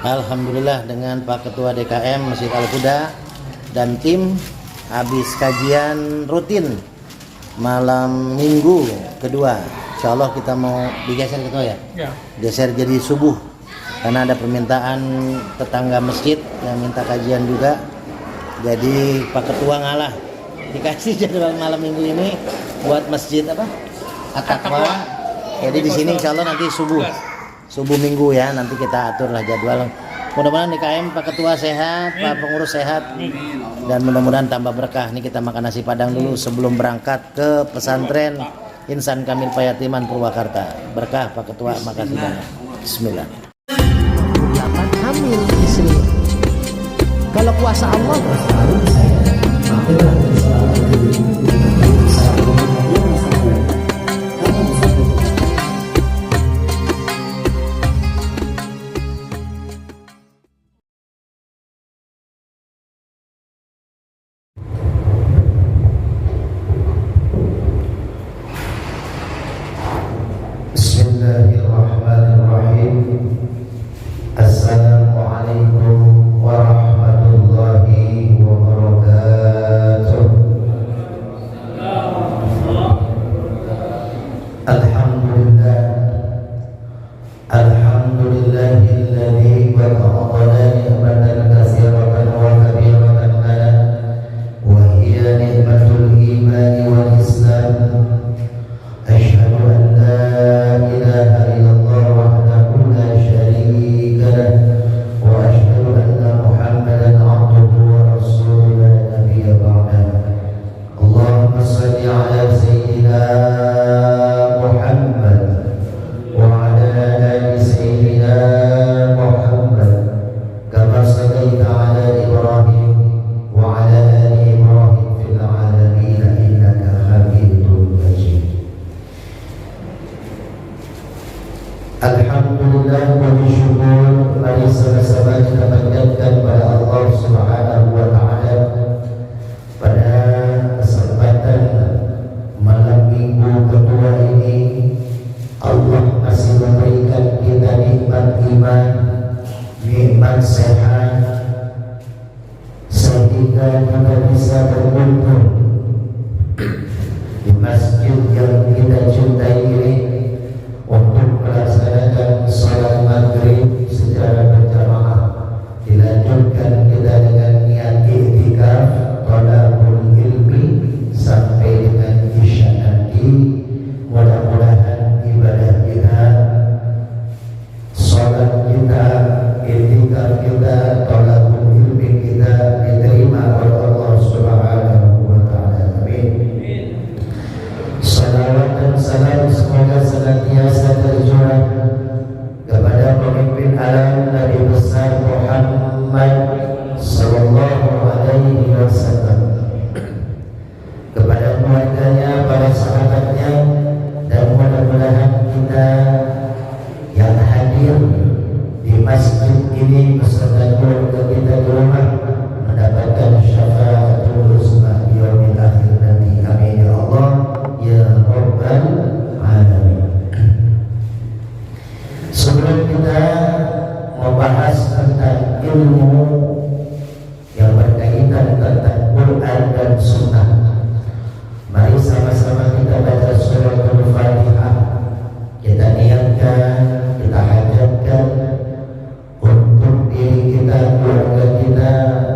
Alhamdulillah dengan Pak Ketua DKM Masjid Al-Huda dan tim habis kajian rutin malam minggu kedua. Insya Allah kita mau digeser Ketua ya? Ya. Geser jadi subuh karena ada permintaan tetangga masjid yang minta kajian juga. Jadi Pak Ketua ngalah dikasih jadwal malam minggu ini buat masjid apa? At-Taqwa. Jadi di sini Insya Allah nanti subuh minggu ya, nanti kita aturlah jadwal. Mudah-mudahan DKM Pak Ketua sehat, Pak Pengurus sehat, dan mudah-mudahan tambah berkah. Ini kita makan nasi padang dulu sebelum berangkat ke pesantren Insan Kamil Payatiman Purwakarta. Berkah Pak Ketua, makasih banyak. Bismillah. 8 hamil istri. Kalau kuasa Allah Bismillahirrahmanirrahim. Assalamualaikum warahmatullahi wabarakatuh. Alhamdulillah, alhamdulillahilladzi wada'ana ni'matan katsiratan wa kabiratan lana wa hiya ni'matul imani wal islam. Asyhadu an la ilaha illallah wahdahu la syarika lah wa asyhadu anna Muhammadan abduhu wa rasuluhu la nabiyya ba'dahu. Allahumma shalli ala sayyidina Muhammad wa ala ali sayyidina Muhammad kama shallaita ala Ibrahim wa ala ali Ibrahim fil alamin innaka Hamidum Majid. Alhamdulillah wa syukur, mari sama-sama kita panjatkan pada Allah Subhanahu wa taala pada kesempatan malam minggu kedua ini. Allah masih memberikan kita nikmat iman, nikmat sehat, sehingga kita bisa berkumpul di masjid yang kita cintai ini untuk melaksanakan salat maghrib secara berjamaah. Dilanjutkan kita dengan niat i'tikaf thalabul ilmi sampai dengan isya nanti. Mudah-mudahan ibadah kita, salat kita, i'tikaf kita, thalabul ilmi kita diterima oleh Allah Subhanahu wa taala. Amin. Salawat dan salam semoga senantiasa tercurah kepada pemimpin alam Nabi besar Muhammad sallallahu alaihi wasallam, kepada keluarganya, para sahabatnya, dan mudah-mudahan kita yang hadir di masjid ini beserta keluarga kita di rumah mendapatkan syafaatul husna di yaumil akhir nanti. Amin ya Allah ya Rabbal Alamin. Sebelum kita membahas tentang ilmu yang berkaitan tentang Quran dan Sunnah, mari sama-sama kita baca suratul Fatihah. Kita niatkan, kita hajatkan untuk diri kita, keluarga kita,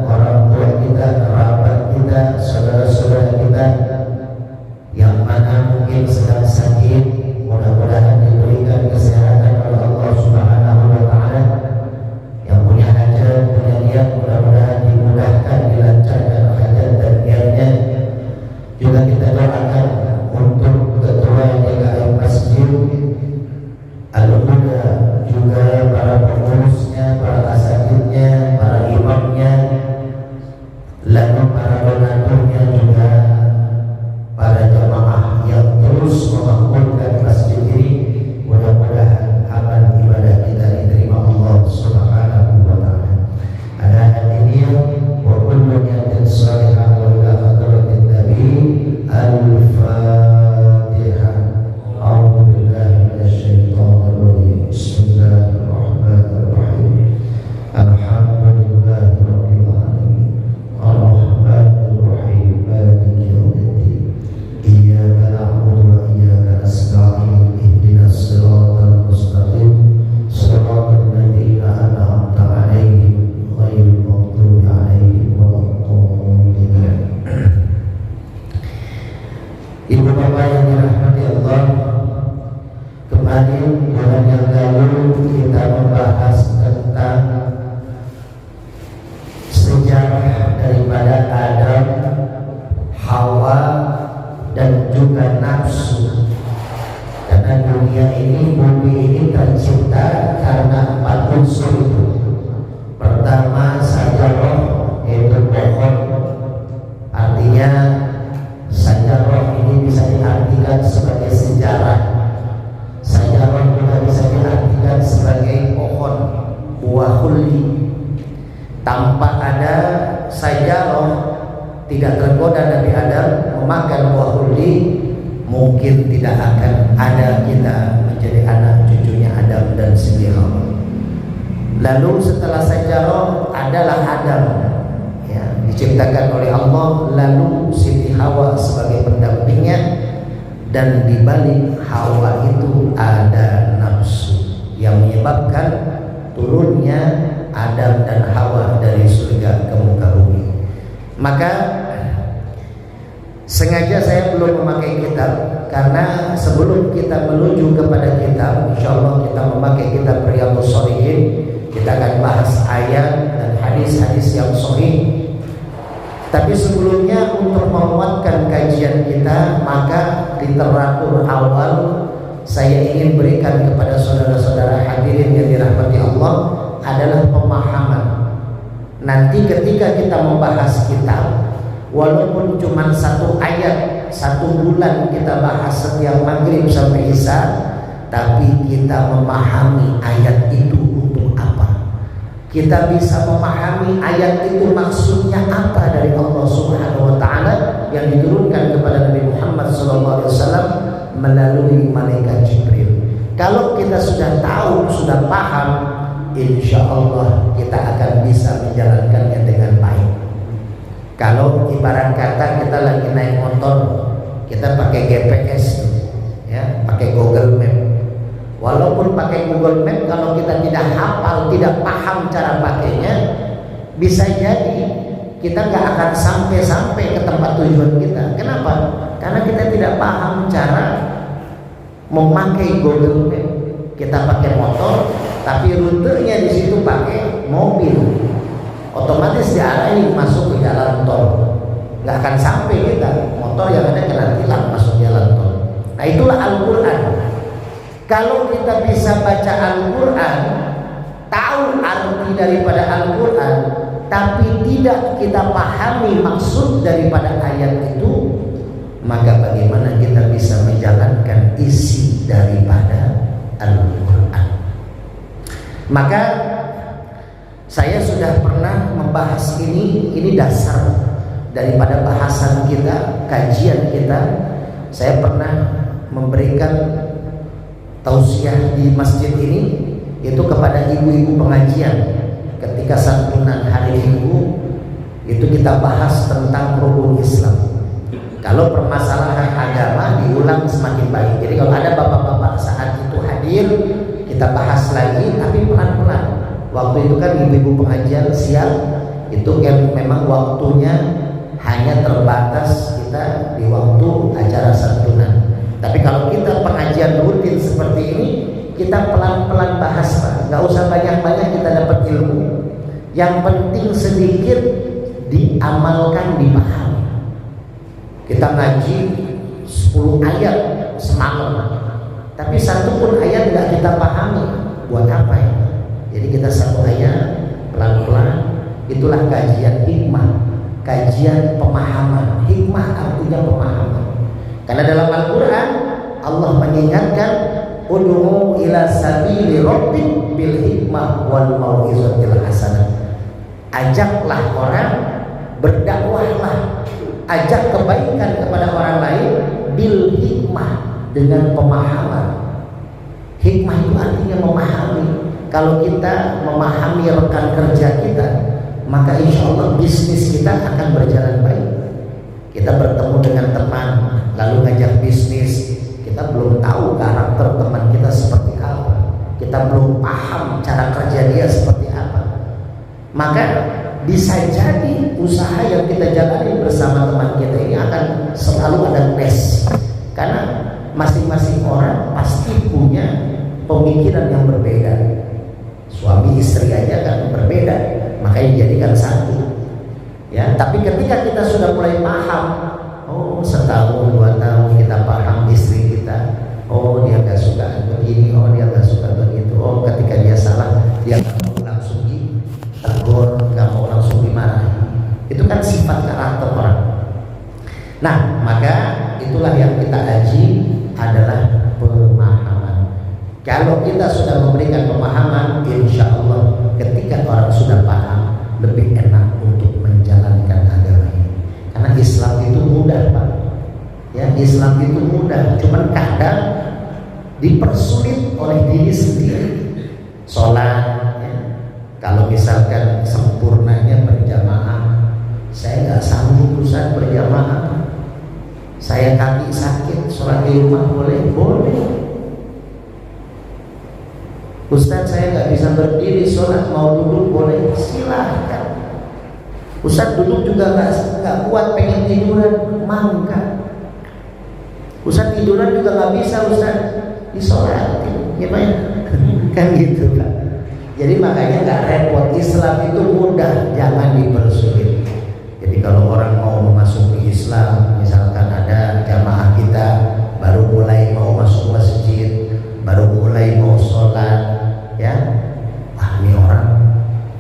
orang tua kita, kerabat kita, saudara-saudara kita yang mana mungkin sedang sakit, mudah-mudahan diberikan kesehatan oleh Allah Subhanahu wa taala. Yang punya hajat, punya niat, mudah-mudahan dimudahkan, dilancarkan hajat dan niatnya. Juga kita doakan untuk ketua DKM Masjid Al-Huda, juga para pengurusnya, para asatidnya, para imamnya, lalu para donaturnya, juga para jamaah yang terus kemarin, bulan yang lalu kita membahas tentang sejarah daripada Adam, Hawa, dan juga nafsu. Karena dunia ini, bumi ini tercipta karena 4 unsur itu. Pertama, sajarah, yaitu pohon. Artinya sajarah ini bisa diartikan sebagai sejarah. Sajarah juga bisa diartikan sebagai pohon, buah khuldi. Tanpa ada sajarah, tidak tergoda Nabi Adam memakan buah khuldi, mungkin tidak akan ada kita menjadi anak cucunya Adam dan Siti Hawa. Lalu setelah sajarah adalah Adam, ya, diciptakan oleh Allah, lalu Siti Hawa sebagai pendampingnya, dan di balik Hawa itu ada nafsu yang menyebabkan turunnya Adam dan Hawa dari surga ke muka bumi. Maka sengaja saya belum memakai kitab, karena sebelum kita menuju kepada kitab, insya Allah kita memakai kitab Riyadhus Shalihin. Kita akan bahas ayat dan hadis-hadis yang sahih. Tapi sebelumnya, untuk menguatkan kajian kita, maka literatur awal saya ingin berikan kepada saudara-saudara hadirin yang dirahmati Allah adalah pemahaman. Nanti ketika kita membahas kitab, walaupun cuma 1 ayat 1 bulan kita bahas setiap maghrib sampai isya, tapi kita memahami ayat itu untuk apa. Kita bisa memahami ayat itu maksudnya apa dari Allah Subhanahu wa taala yang diturunkan kepada Nabi Muhammad SAW melalui malaikat Jibril. Kalau kita sudah tahu, sudah paham, insya Allah kita akan bisa menjalankannya dengan baik. Kalau ibarat kata kita lagi naik motor, kita pakai GPS, ya, pakai Google Map. Walaupun pakai Google Map, kalau kita tidak hafal, tidak paham cara pakainya, bisa jadi kita nggak akan sampai ke tempat tujuan kita. Kenapa? Karena kita tidak paham cara memakai Google Map. Kita pakai motor, tapi rutenya di situ pakai mobil, otomatis diarahin masuk ke jalan tol. Nggak akan sampai kita, motor yang ada kena tilang masuk jalan tol. Nah, itulah Al-Quran. Kalau kita bisa baca Al-Quran, tahu arti daripada Al-Quran, tapi tidak kita pahami maksud daripada ayat itu, maka bagaimana kita bisa menjalankan isi daripada Al-Quran? Maka saya sudah pernah membahas ini dasar daripada bahasan kita, kajian kita. Saya pernah memberikan tausiah di masjid ini itu kepada ibu-ibu pengajian. Ketika santunan hari Minggu itu kita bahas tentang rukun Islam. Kalau permasalahan agama diulang semakin baik. Jadi kalau ada bapak-bapak saat itu hadir, kita bahas lagi, tapi pelan-pelan. Waktu itu kan ibu-ibu pengajian siang itu kan memang waktunya hanya terbatas kita di waktu acara santunan. Tapi kalau kita pengajian rutin seperti ini, kita pelan-pelan bahas, Pak. Nggak usah banyak-banyak kita dapat ilmu. Yang penting sedikit diamalkan, dipahami. Kita ngaji 10 ayat semalam, tapi 1 pun ayat nggak kita pahami. Buat apa ya? Jadi kita 1 ayat pelan-pelan. Itulah kajian hikmah, kajian pemahaman. Hikmah artinya pemahaman. Karena dalam Al-Quran Allah mengingatkan, ud'u ila sabili rabbik bil hikmah wal mau'izatil hasanah. Ajaklah orang, berdakwahlah, ajak kebaikan kepada orang lain bil hikmah, dengan pemahaman. Hikmah itu artinya memahami. Kalau kita memahami rekan kerja kita, maka insya Allah bisnis kita akan berjalan baik. Kita bertemu dengan teman, lalu ngajak bisnis, kita belum tahu karakter teman kita seperti apa, kita belum paham cara kerja dia seperti apa, maka bisa jadi usaha yang kita jalani bersama teman kita ini akan selalu ada clash. Karena masing-masing orang pasti punya pemikiran yang berbeda. Suami istri aja kan berbeda, makanya dijadikan satu. Ya, tapi ketika kita sudah mulai paham, oh setahun 2 tahun kita paham istri kita, oh dia nggak suka begini, oh dia nggak suka begitu, oh ketika dia salah dia nggak mau langsung ditegur, nggak mau langsung dimarahi. Itu kan sifat karakter orang. Nah, maka itulah yang kita kaji adalah pemahaman. Kalau kita sudah memberikan pemahaman, insya Allah ketika orang sudah paham, lebih enak untuk menjalankan agama ini. Karena Islam itu mudah, Pak. Ya, Islam itu mudah. Cuman kadang dipersulit oleh diri sendiri. Sholat, ya. Kalau misalkan sempurnanya berjamaah, saya nggak sanggup Ustaz berjamaah. Saya kaki sakit, sholat di rumah boleh? Boleh. Ustaz saya nggak bisa berdiri sholat, mau duduk boleh? Silahkan. Ustaz duduk juga nggak kuat, pengen tiduran, mangga. Ustaz tiduran juga nggak bisa, Ustaz disolatin, gimana? Kan gitu Pak. Jadi makanya nggak repot. Islam itu mudah, jangan dipersulit. Jadi kalau orang mau memasuki Islam, misalkan ada jamaah kita baru mulai mau masuk masjid, baru mulai mau sholat, ya, wah ini orang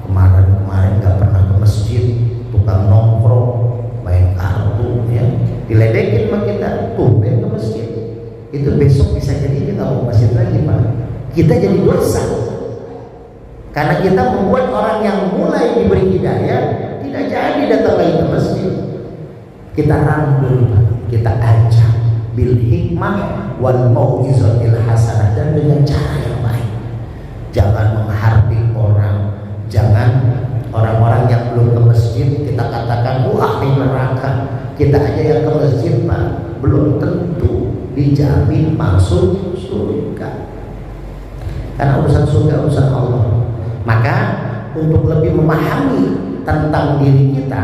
kemarin nggak pernah ke masjid, tukang nongkrong, main kartu, ya, diledekin sama kita, tumben ke masjid. Itu besok bisa jadi kita nggak mau masjid lagi, Pak. Kita jadi dosa karena kita membuat orang yang mulai diberi hidayah tidak jadi datang lagi ke masjid. Kita rangkul, kita ajak bil hikmah wal mau'izatil hasanah, dan dengan cara yang baik. Jangan menghardik orang, jangan orang-orang yang belum ke masjid kita katakan wah ini neraka. Kita aja yang ke masjid Pak, belum tentu dijamin masuk surga. Karena urusan surga urusan Allah. Maka untuk lebih memahami tentang diri kita,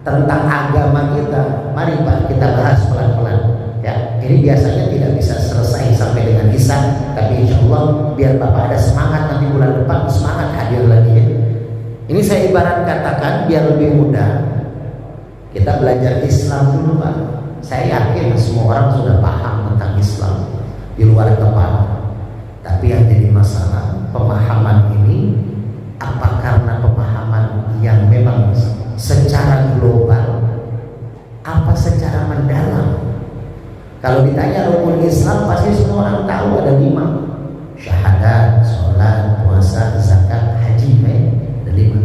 tentang agama kita, mari Pak kita bahas pelan-pelan. Ya, ini biasanya tidak bisa selesai sampai dengan Isya, tapi insya Allah biar Bapak ada semangat nanti bulan depan semangat hadir lagi. Ya. Ini saya ibarat katakan biar lebih mudah. Kita belajar Islam dulu Pak. Saya yakin semua orang sudah paham tentang Islam di luar kepala. Tapi yang jadi masalah pemahaman ini, apa karena pemahaman yang memang secara global, apa secara mendalam? Kalau ditanya rukun Islam pasti semua orang tahu ada 5: syahadat, sholat, puasa, zakat, haji, ada 5.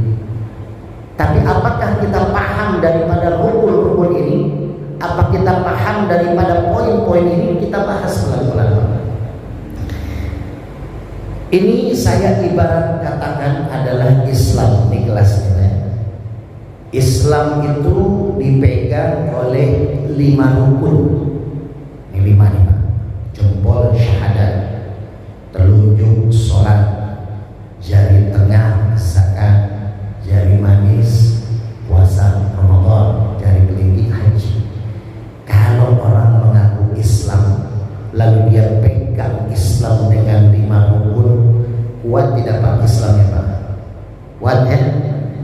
Tapi apakah kita paham daripada rukun-rukun ini? Apa kita paham daripada poin-poin ini? Kita bahas pelan-pelan. Ini saya ibarat katakan adalah Islam di kelas ini. Islam itu dipegang oleh 5 rukun. Ini 5 nih Pak. Jempol syahadat, telunjuk sholat, jari tengah zakat, jari manis puasa Ramadan, jari kelingking haji. Kalau orang mengaku Islam lalu dia pegang Islam dengan 5 rukun, kuat tidak Pak Islamnya Pak? Kuat ya?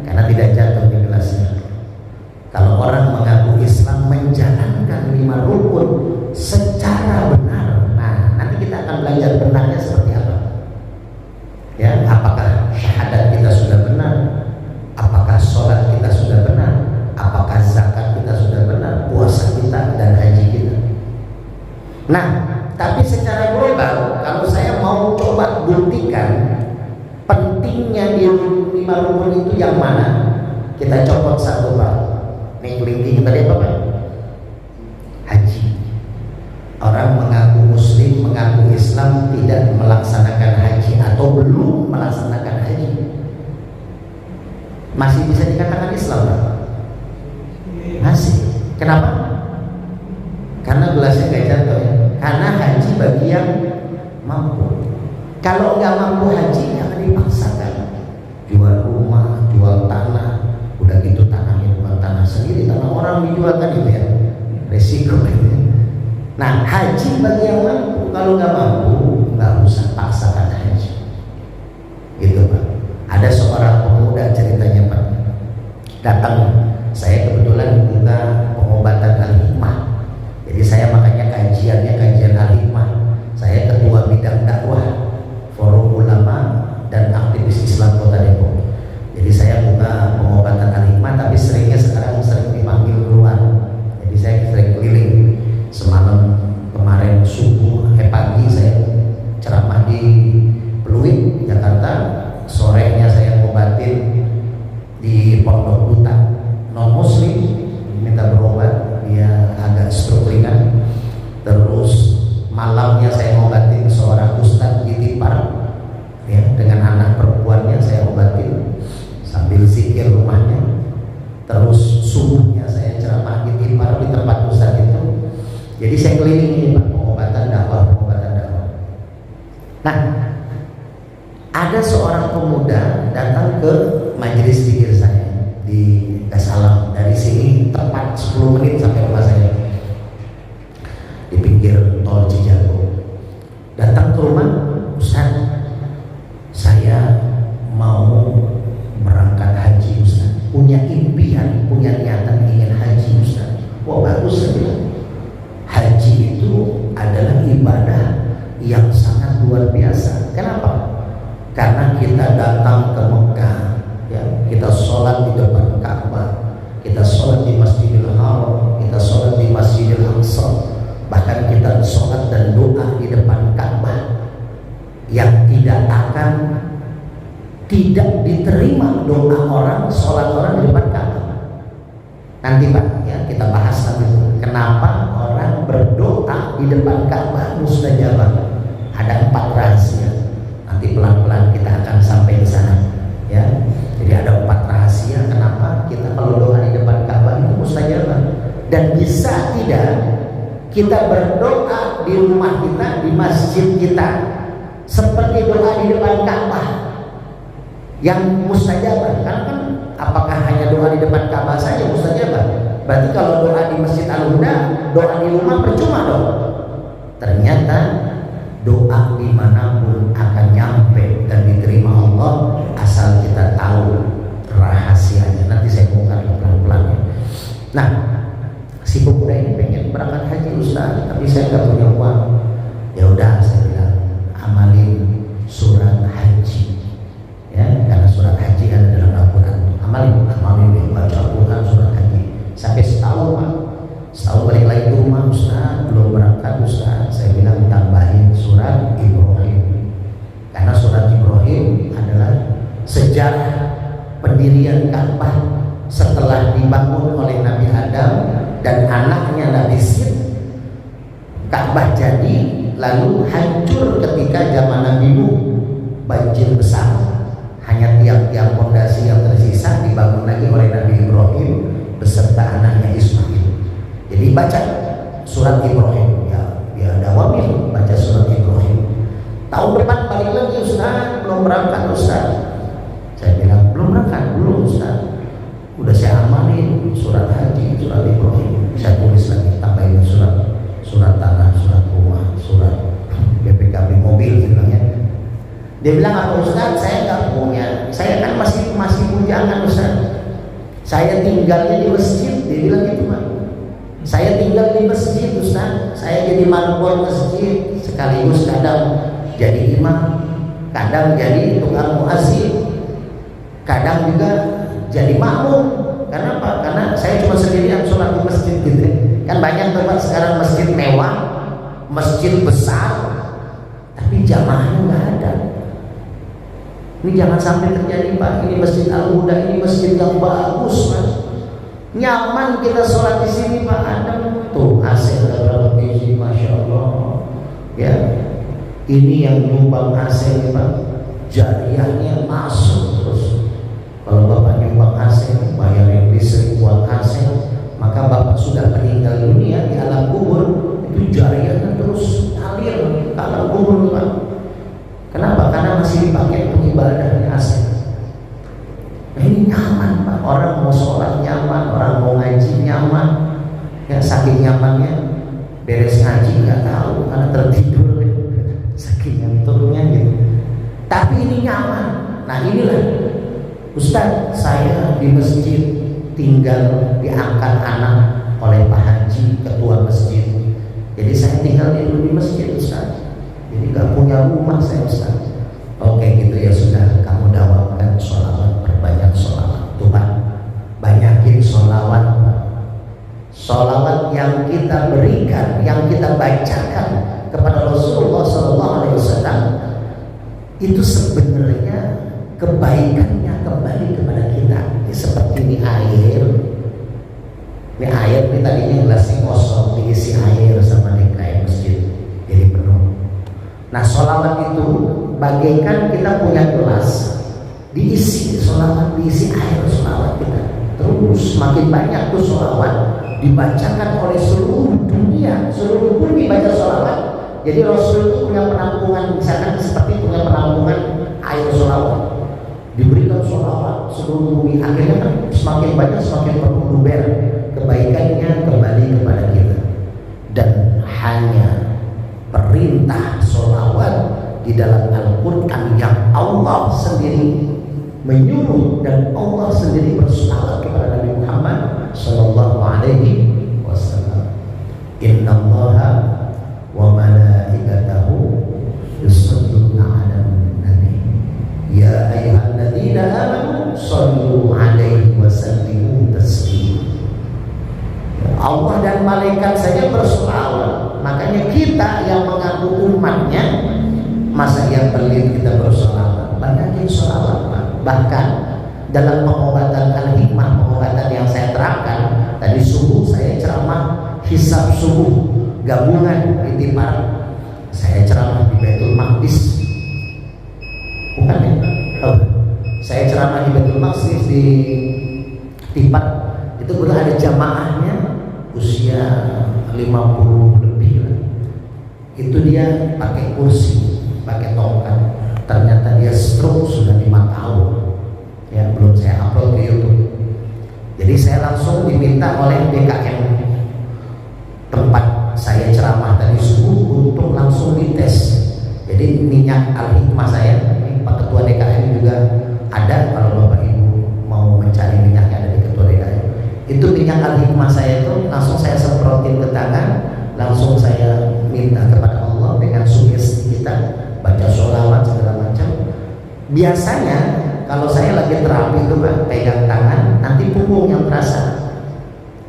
Karena tidak jatuh di gelasnya. Kalau orang mengaku Islam menjalankan 5 rukun secara benar, nah nanti kita akan belajar benarnya seperti apa. Ya, apakah syahadat kita sudah benar? Apakah sholat kita sudah benar? Apakah zakat kita sudah benar? Puasa kita dan haji kita. Nah, tapi secara global, kalau saya mau coba buktikan pentingnya di 5 rukun itu yang mana, kita copot satu Pak. Nih kelingking tadi apa Pak? Haji. Orang mengaku Muslim, mengaku Islam, tidak melaksanakan haji atau belum melaksanakan haji, masih bisa dikatakan Islam Pak? Masih. Kenapa? Karena gelasnya kayak jatuh ya. Karena haji bagi yang mampu. Kalau nggak mampu haji, jangan dipaksakan. Jual rumah, jual tanah, udah gitu tanahnya bukan tanah sendiri, tanah orang dijual kan itu ya, resiko itu. Nah haji bagi yang mampu. Kalau nggak mampu, nggak usah paksakan datang. Saya kebetulan buka pengobatan Al-Hikmah, jadi saya makanya kajiannya kajian Al-Hikmah. Saya ketua bidang dakwah Forum Ulama dan Aktivis Islam Kota Depok. Jadi saya buka pengobatan Al-Hikmah, tapi seringnya sekarang sering dipanggil keluar. Jadi saya sering keliling. Semalam kemarin pagi saya ceramah di Pluit, Jakarta. Sorenya saya ngobatin di Pondok Duta, non muslim, minta berobat, dia agak stroke ringan. Terus malamnya saya ngobatin seorang ustadz di Tipar, ya, dengan anak perempuannya saya obatin sambil zikir rumahnya. Terus subuhnya saya ceramah di Tipar di tempat ustadz itu. Jadi saya keliling ini Pak, pengobatan dakwah. Nah, ada seorang pemuda datang ke majelis zikir saya di Gasalam. Dari sini tepat 10 menit sampai rumah saya di pinggir tol Cijago. Datang ke rumah, Ustaz, saya mau berangkat haji Ustaz. Punya impian, punya niatan ingin haji Ustaz. Wah, bagus, saya bilang. Haji itu adalah ibadah yang sangat luar biasa. Kenapa? Karena kita datang ke Mekah, ya, kita sholat di depan Ka'bah, kita sholat di Masjidil Haram, kita sholat di Masjidil Aqsa, bahkan kita sholat dan doa di depan Ka'bah, yang tidak diterima doa orang, sholat orang di depan Ka'bah. Nanti Pak, ya, kita bahas nanti kenapa orang berdoa di depan Ka'bah mustajabah. Ada 4 rahasia. Nanti pelan-pelan kita akan sampai ke sana, ya. Jadi ada 4 rahasia kenapa kita kalau doa di depan Ka'bah itu mustajabah. Dan bisa tidak kita berdoa di rumah kita, di masjid kita, seperti doa di depan Ka'bah yang mustajabah. Karena kan apakah hanya doa di depan Ka'bah saja mustajabah? Berarti kalau doa di Masjid Al-Huda, doa di rumah percuma dong. Ternyata doa dimanapun akan nyampe dan diterima Allah asal kita tahu rahasianya. Nanti saya bongkar pelan-pelan. Nah, si pemuda ini pengen berangkat haji Ustaz, tapi saya nggak punya uang. Ya udah, saya bilang amalin surat haji, ya, karena surat haji kan dalam Al-Quran. Amalin baca Al-Quran surat haji sampai setahun Pak. Setahun balik lagi ke rumah, Ustaz belum berangkat Ustaz. Saya bilang tambahin surat Ibrahim, karena surat Ibrahim adalah sejarah pendirian Ka'bah setelah dibangun oleh Nabi Adam dan anaknya Nabi Syed. Ka'bah jadi lalu hancur ketika zaman Nabi Nuh, banjir besar, hanya tiang-tiang fondasi yang tersisa dibangun lagi oleh Nabi Ibrahim beserta anaknya Ismail. Jadi baca surat Ibrahim, ya, ada wamil baca surat Ibrahim. Tahun depan balik lagi Ustaz, belum berangkat Ustaz. Saya bilang belum berangkat, belum Ustaz. Udah saya amalin surat haji, surat Ibrahim. Saya tulis lagi, tambahin surat tanah, surat rumah, surat BPKB mobil bilangnya. Dia bilang, apa Ustaz, saya nggak punya. Saya kan masih bujangan Ustaz. Saya tinggalnya di masjid. Dia bilang gitu Pak. Saya tinggal di masjid Ustaz. Saya jadi marbol masjid, sekaligus kadang jadi imam, kadang jadi tukang muazzin, kadang juga jadi makmum. Karena apa? Karena saya cuma sendirian sholat di masjid gitu. Kan banyak tempat sekarang masjid mewah, masjid besar, tapi jamaahnya nggak ada. Ini jangan sampai terjadi Pak. Ini Masjid Al-Huda, ini masjid yang bagus Mas. Nyaman kita sholat di sini Pak. Ada tuh AC berapa biji, Masya Allah. Ya, ini yang nyumbang AC Pak. Jariahnya masuk terus. Kalau Bapak nyumbang AC, bayarin listrik buat AC, maka Bapak sudah meninggal dunia di alam kubur, itu jariahnya terus ngalir ke alam kubur Pak. Kenapa? Karena masih dipakai untuk ibadahnya AC. Nah ini nyaman Pak, orang mau sholat nyaman, orang mau ngaji nyaman, ya saking nyamannya beres ngaji nggak tahu karena tertidur, saking ngantuknya gitu. Tapi ini nyaman. Nah inilah Ustaz, saya di masjid tinggal diangkat anak oleh Pak Haji, ketua masjid. Jadi saya tinggal di masjid Ustaz. Jadi gak punya rumah saya Ustaz. Oke gitu ya sudah, kamu dawamkan sholawat, perbanyak sholawat. Tuhan, banyakin sholawat. Sholawat yang kita berikan, yang kita bacakan kepada Rasulullah SAW itu sebenarnya kebaikannya kembali kepada kita. Seperti ini air ini tadinya gelasnya kosong, diisi air sama DKM masjid jadi penuh. Nah sholawat itu bagaikan kita punya gelas, diisi sholawat, diisi air sholawat kita, terus semakin banyak tuh sholawat dibacakan oleh seluruh dunia, seluruh bumi baca sholawat. Jadi Rasul itu punya penampungan, misalkan seperti punya penampungan air sholawat, diberikan sholawat seluruh bumi, akhirnya kan semakin banyak semakin penuh luber, kebaikannya kembali kepada kita. Dan hanya perintah sholawat di dalam Al-Quran yang Allah sendiri menyuruh dan Allah sendiri bersalawat kepada Nabi Muhammad Sallallahu Alaihi Wasallam. Innallaha wa malaikatahu yusholluna 'alan nabi ya ayyuhalladzina amanu shollu 'alaihi wa sallimu taslima. Allah dan malaikat saja bersolawat, makanya kita yang mengaku umatnya masa yang pelit kita bersolawat. Banyakin solawat. Bahkan dalam pengobatan al-hikmah, pengobatan yang saya terapkan tadi subuh, saya ceramah hisab subuh gabungan di Tipar, saya ceramah di Baitul Maqdis, bukan ya? Oh, saya ceramah di Baitul Maqdis di Tipar, itu udah ada jamaahnya usia 50 lebih lah. Itu dia pakai kursi, pakai tongkat, ternyata dia stroke sudah 5 tahun ya, belum saya upload ke YouTube. Jadi saya langsung diminta oleh DKM tempat saya ceramah tadi subuh untuk langsung dites. Jadi minyak al-hikmah saya, Pak Ketua DKM juga ada, kalau Bapak Ibu mau mencari minyak yang ada di Ketua DKM, itu minyak al-hikmah saya itu langsung saya semprotin ke tangan, langsung saya minta kepada Allah dengan sugesti kita baca sholawat segala macam. Biasanya kalau saya lagi terapi itu Pak, pegang tangan, nanti punggung yang terasa,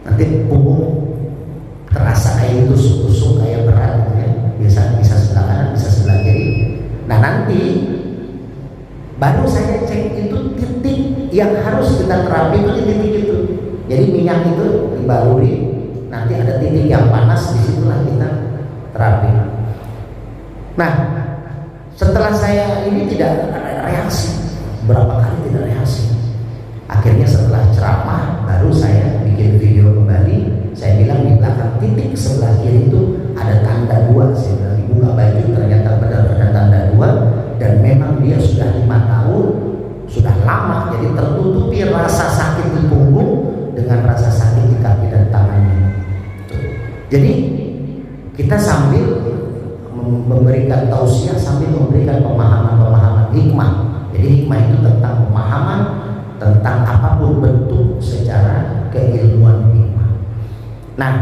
nanti punggung terasa kayak tusuk-tusuk kayak berat gitu ya. Biasa bisa sebelah kanan, bisa sebelah kiri. Nah nanti baru saya cek itu titik yang harus kita terapi itu di titik itu. Jadi minyak itu dibaluri, nanti ada titik yang panas, disitulah kita terapi. Nah setelah saya ini tidak ada reaksi, berapa kali tidak reaksi. Akhirnya setelah ceramah baru saya bikin video kembali. Saya bilang di belakang titik sebelah kiri itu ada tanda 2. Saya bilang dibuka baju, ternyata benar ada tanda 2, dan memang dia sudah 5 tahun, sudah lama, jadi tertutupi rasa sakit di punggung dengan rasa sakit di kaki dan tangannya. Jadi kita sambil memberikan tausiah sambil memberikan pemahaman-pemahaman hikmah. Jadi hikmah itu tentang pemahaman tentang apapun bentuk secara keilmuan hikmah. Nah,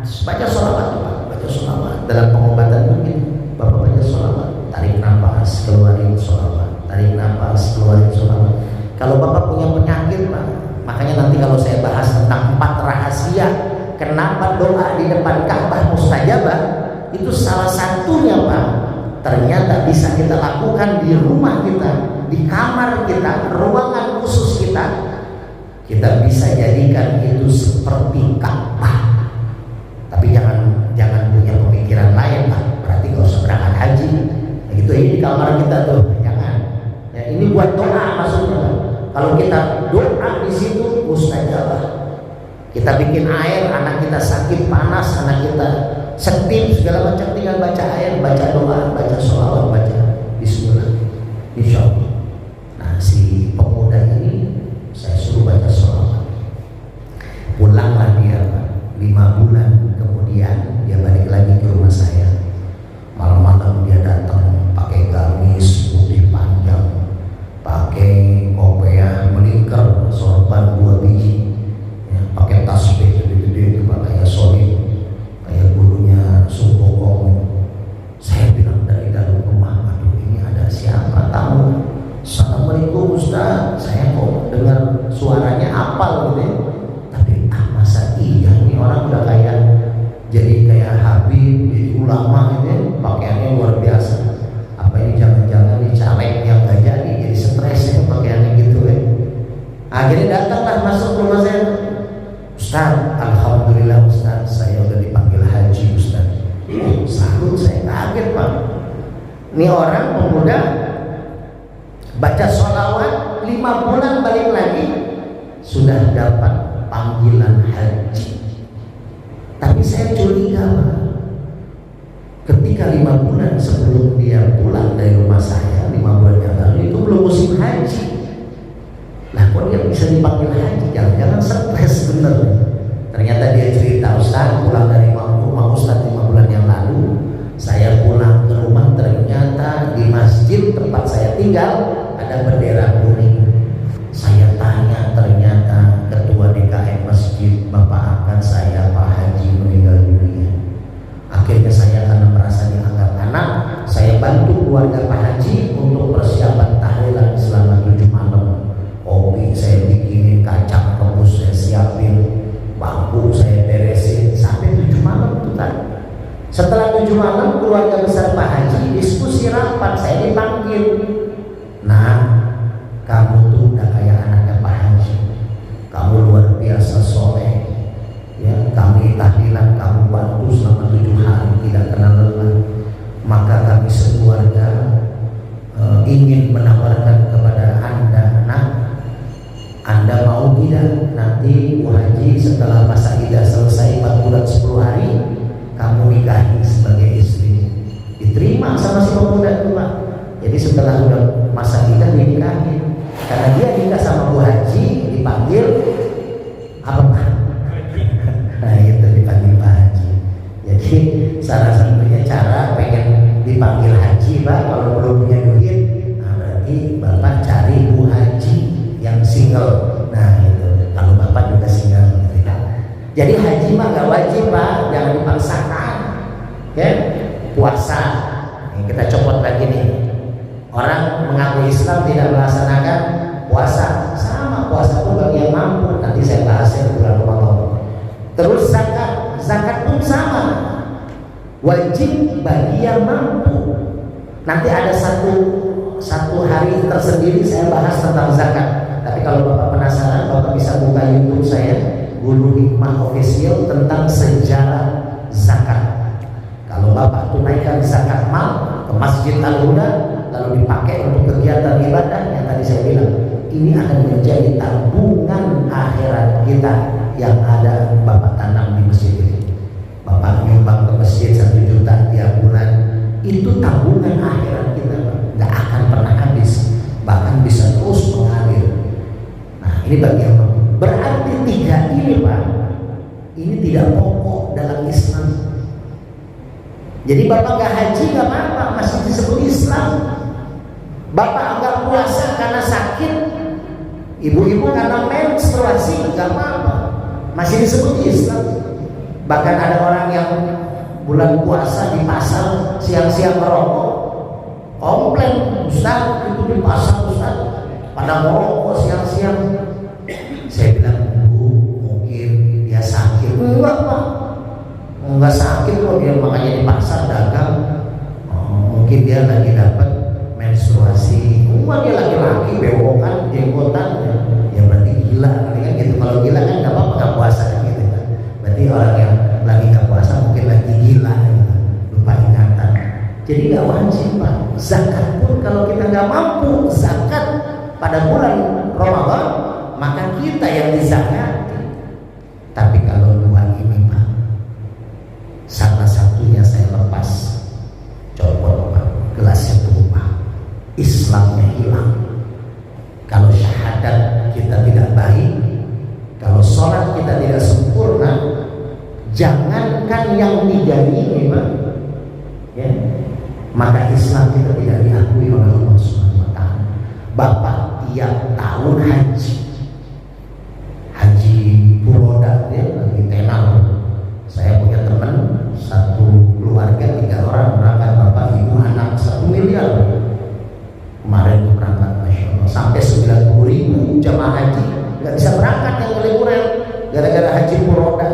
baca sholawat Pak, baca sholawat dalam pengobatan mungkin Bapak baca sholawat, tarik nafas, keluarin sholawat, tarik nafas, keluarin sholawat. Kalau Bapak punya penyakit Pak, makanya nanti kalau saya bahas tentang 4 rahasia kenapa doa di depan Ka'bah mustajabah, itu salah satunya Pak, ternyata bisa kita lakukan di rumah kita, di kamar kita, ruangan khusus kita bisa jadikan itu seperti Ka'bah. Tapi jangan punya pemikiran lain Pak, berarti gak usah berangkat haji. Nah, gitu ini di kamar kita tuh, jangan. Ya, ini buat doa maksudnya. Kalau kita doa di situ mustajabah. Kita bikin air, anak kita sakit panas, anak kita setip segala macam, tinggal baca air, baca doa, baca sholawat, baca bismillah, insya Allah. Nah si pemuda ini saya suruh baca sholawat. Pulanglah dia 5 bulan kemudian dia balik lagi ke rumah saya. Malam-malam dia datang pakai gamis putih panjang, pakai kopiah melingkar, sorban 2 biji. kaget Pak. Ini orang pemuda baca sholawat 5 bulan balik lagi sudah dapat panggilan haji. Tapi saya curiga Pak, ketika 5 bulan sebelum dia pulang dari rumah saya, 5 bulan yang lalu itu belum musim haji. Lah kok dia bisa dipanggil haji? Jangan-jangan stres bener. Ternyata dia cerita, Ustaz, pulang dari rumah Ustaz 5 bulan yang lalu, saya pulang ke rumah, ternyata di masjid tempat saya tinggal ada bendera kuning. Saya tanya, ternyata ketua DKM masjid, Bapak akan saya Pak Haji meninggal dunia. Akhirnya saya karena merasa dianggap anak, saya bantu keluarga Pak Haji untuk persiapan tahlilan selama 7 malam. Kopi saya bikinin, kacang rebus saya siapin, bangku saya beresin sampai 7 malam tuh kan. Setelah 7 malam keluarga besar Pak Haji diskusi rapat, saya dipanggil. Nah, kamu tuh udah kayak anaknya Pak Haji, kamu luar biasa soleh, ya, kami tahlilan kamu bantu selama 7 hari tidak kenal lelah. Maka kami sekeluarga ingin menawarkan kepada Anda mau tidak nanti Bu Haji setelah masa idah selesai 4 bulan 10 hari kamu nikahi sebagai istri. Diterima sama si pemuda itu Pak. Jadi setelah udah masa idah dinikahi, karena dia nikah sama Bu Haji dipanggil apa Pak? Nah itu dipanggil Pak Haji. Jadi salah satunya cara pengen dipanggil Haji Pak, kalau belum punya duit, nah berarti Bapak cari Bu Haji yang single. Nah itu kalau Bapak juga single gitu ya. Jadi haji mah gak wajib Pak, jangan dipaksakan ya. Puasa ini kita copot lagi nih, orang mengaku Islam tidak melaksanakan puasa, sama puasa pun bagi yang mampu, nanti saya bahasnya di bulan Ramadan. Terus zakat pun sama, wajib bagi yang mampu. Nanti ada satu hari tersendiri saya bahas tentang zakat. Tapi kalau Bapak penasaran, Bapak bisa buka YouTube saya, Guru Hikmah Official, tentang sejarah zakat. Kalau Bapak tunaikan zakat mal ke Masjid Al-Huda, lalu dipakai untuk kegiatan ibadah yang tadi saya bilang, ini akan menjadi tabungan akhirat kita yang ada Bapak tanam di masjid ini. Bapak nyumbang ke masjid 1 juta tiap bulan, itu tabungan akhirat kita, nggak akan pernah habis, bahkan bisa terus mengalir. Nah ini bagi yang berarti 3 ini Pak, ini tidak pokok dalam Islam. Jadi Bapak nggak haji nggak apa-apa, masih disebut Islam. Bapak nggak puasa karena sakit, ibu-ibu karena menstruasi nggak apa-apa, masih disebut Islam. Bahkan ada orang yang bulan puasa di pasar siang-siang merokok, komplain, Ustaz itu di pasar Ustaz pada merokok siang-siang. Saya bilang, Bu, mungkin dia sakit. Enggak Pak, enggak sakit kok, dia makanya di pasar dagang. Mungkin dia lagi dapat menstruasi. Dia laki-laki bewokan, jenggotan, ya berarti gila kan gitu. Kalau gila kan nggak apa-apa nggak puasa kan gitu kan. Berarti orang yang lagi nggak puasa mungkin lagi gila gitu, lupa ingatan. Jadi nggak wajib Pak. Zakat pun kalau kita nggak mampu zakat pada bulan Ramadan, maka kita yang dizakati. Tapi kalau 2 ini Pak, salah satunya saya lepas, copot Pak, gelasnya tumpah, Islamnya hilang. Kalau syahadat kita tidak baik, kalau sholat kita tidak sempurna, jangankan yang 3 ini Pak, ya, maka Islam kita tidak diakui oleh Allah Subhanahu wa Ta'ala. Bapak tiap tahun haji Puroda, dia lagi tenang. Saya punya teman, satu keluarga 3 orang berangkat, bapak ibu anak 1 miliar kemarin berangkat, Masya Allah, sampai 90.000 jamaah haji nggak bisa berangkat yang liburan gara-gara haji Puroda.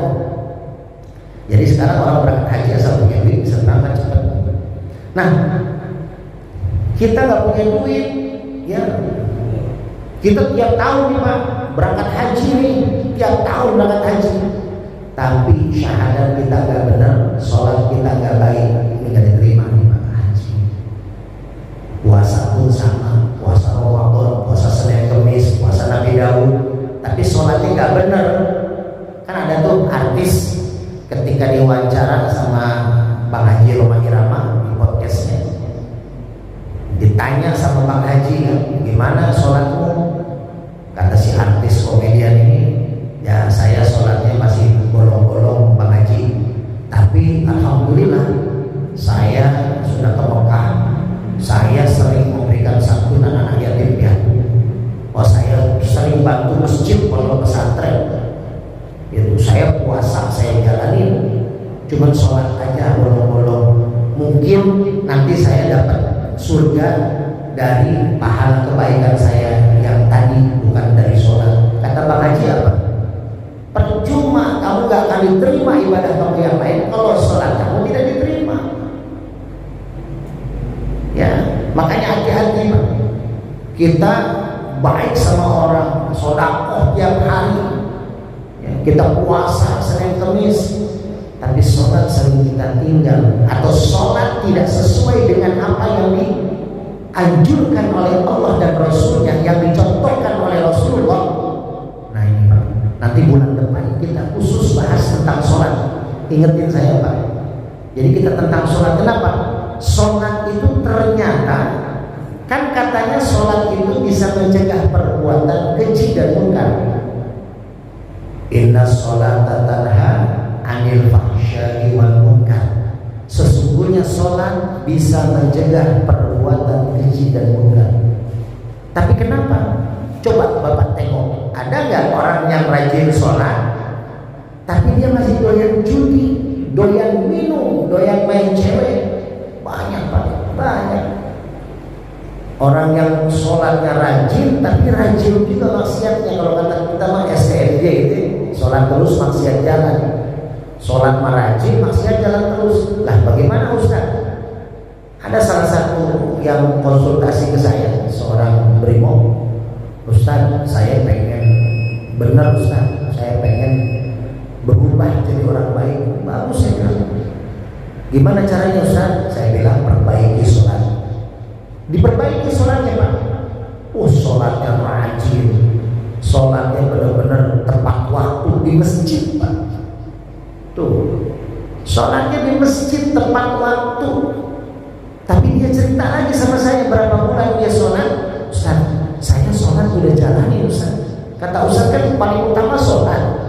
Jadi sekarang orang berangkat haji asal punya duit bisa berangkat cepat. Nah, kita nggak punya duit, ya. Kita tiap tahun nih Pak berangkat haji nih, tiap tahun berangkat haji. Tapi syahadat kita nggak benar, sholat kita nggak baik, ini nggak diterima nih Pak. surga dari pahala kebaikan saya yang tadi, bukan dari sholat. Kata Bang Haji apa? Percuma kamu gak akan diterima ibadah kamu yang lain kalau sholat kamu tidak diterima. Ya, makanya hati-hati Pak. Kita baik sama orang, sedekah tiap hari, ya, kita puasa Senin Kemis, tapi sholat sering kita tinggal, atau sholat tidak sesuai dengan apa yang dianjurkan oleh Allah dan Rasulnya, yang dicontohkan oleh Rasulullah. Nah ini Pak, nanti bulan depan kita khusus bahas tentang sholat. Ingetin saya Pak. Jadi kita tentang sholat. Kenapa? Sholat itu ternyata, kan katanya sholat itu bisa mencegah perbuatan keji dan munkar. Inna sholata tanha anil fahsya'i wal munkar. Sesungguhnya sholat bisa mencegah perbuatan keji dan munkar. Tapi kenapa? Coba Bapak tengok, ada nggak orang yang rajin sholat tapi dia masih doyan judi, doyan minum, doyan main cewek? Banyak Pak, banyak. Orang yang sholatnya rajin tapi rajin juga maksiatnya. Kalau kata kita mah STMJ itu, sholat terus maksiat jalan. Sholat merajin, maksiat jalan terus. Lah bagaimana Ustaz? Ada salah satu yang konsultasi ke saya, seorang brimob. Ustaz, saya pengen benar Ustaz, saya pengen berubah jadi orang baik. Bagus saya bilang. Gimana caranya Ustaz? Saya bilang perbaiki sholat. Diperbaiki sholatnya Pak. Oh, sholatnya rajin, sholatnya benar-benar tepat waktu di masjid Pak. Tuh, sholatnya di masjid tepat waktu. Tapi dia cerita lagi sama saya berapa bulan dia sholat. Ustaz, saya sholat udah jalani Ustaz. Kata Ustaz kan paling utama sholat.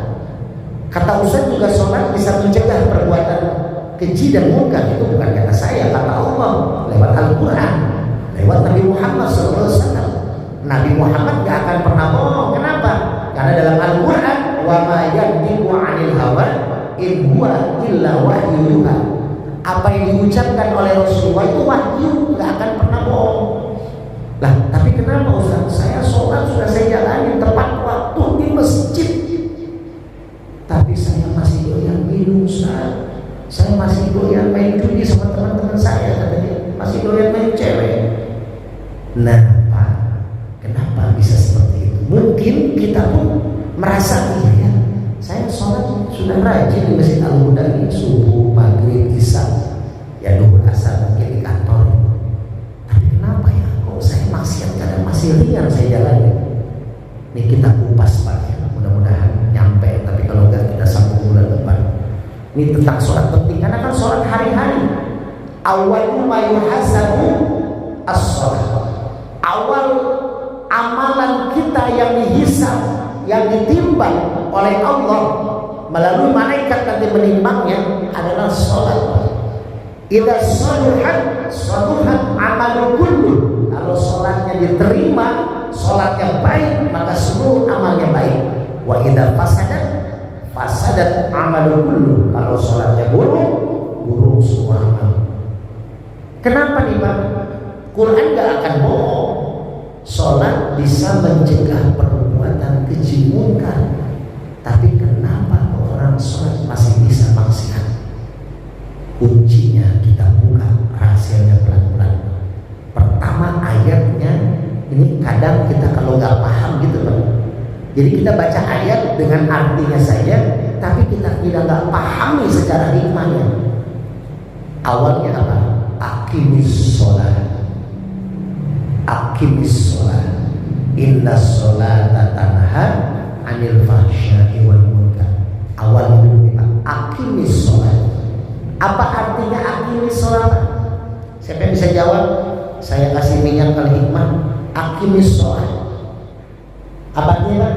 Kata Ustaz juga sholat bisa mencegah perbuatan keji dan munkar. Itu bukan kata saya, kata Allah lewat Al-Quran, lewat Nabi Muhammad SAW. Nabi Muhammad gak akan pernah bohong. Kenapa? Karena dalam Al-Quran, wa ma yantiqu 'anil hawa in huwa illa wahyu yuha. Apa yang diucapkan oleh Rasulullah itu wahyu, gak akan pernah bohong. Lah, tapi kenapa Ustaz? Saya sholat sudah saya jalani tepat waktu di masjid, tapi saya masih doyan minum Ustaz. Saya masih doyan main judi sama teman-teman saya, katanya. Masih doyan main cewek. Nah Pak, kenapa bisa seperti itu? Mungkin kita pun merasa iya ya, saya sholat sudah rajin di Masjid Al-Huda ini, subuh, maghrib, isya, ya duhur, asar mungkin di kantor. Tapi kenapa ya, kok saya maksiat kadang masih ringan saya jalani? Ini kita kupas Pak ya, mudah-mudahan nyampe. Tapi kalau enggak kita sambung bulan depan. Ini tentang sholat penting, karena kan sholat hari-hari. Awwalu ma yuhasabu as-sholat. Awal amalan kita yang dihisab, yang ditimbang oleh Allah melalui malaikat nanti menimbangnya adalah sholat. Idza shaluhat amalu kullu. Kalau sholatnya diterima, sholatnya baik, maka seluruh amalnya baik. Wa idza fasadat amalu kullu. Kalau sholatnya buruk semua amal. Kenapa nih Pak? Quran gak akan bohong. Sholat bisa mencegah perbuatan keji munkar. Tapi kenapa orang sholat masih bisa maksiat? Kuncinya kita buka rahasianya pelan-pelan. Pertama ayatnya, ini kadang kita kalau nggak paham gitu Pak. Jadi kita baca ayat dengan artinya saja, tapi kita tidak pahami secara hikmahnya. Awalnya apa? Aqimis sholat. Aqimis sholat. Inna sholata tanha anil fahsya'i wal munkar. Awalnya dulu kita aqimis sholat. Apa artinya aqimis sholat? Siapa yang bisa jawab? Saya kasih minyak kali hikmah. Aqimis sholat. Apa artinya Pak?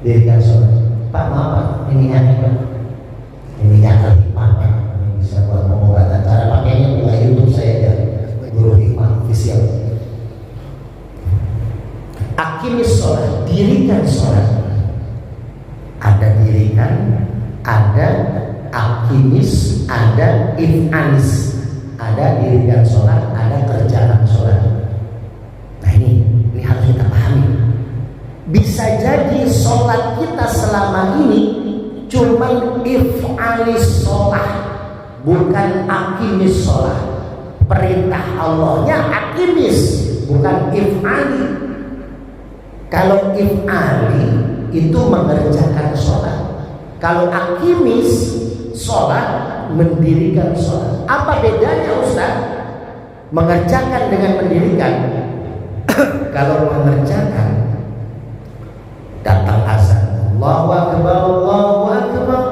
Dirikan sholat. Pak maaf Pak, ini minyaknya Pak. Ini minyak kali hikmah Pak. Ini bisa buat pengobatan. Cara pakainya buka YouTube saya aja. Guru hikmah official. Aqimis sholat, dirikan sholat. Ada dirikan, ada aqimis, ada if'anis. ada dirikan sholat, ada kerjaan sholat. Nah ini harus kita pahami. Bisa jadi sholat kita selama ini cuman if'alis sholat, bukan akimis sholat. Perintah Allahnya akimis, bukan if'ali. Kalau if'ali itu mengerjakan sholat, kalau akimis sholat mendirikan sholat. Apa bedanya Ustaz? Mengerjakan dengan mendirikan. Kalau mengerjakan, datang azan, Allahu Akbar, Allahu Akbar,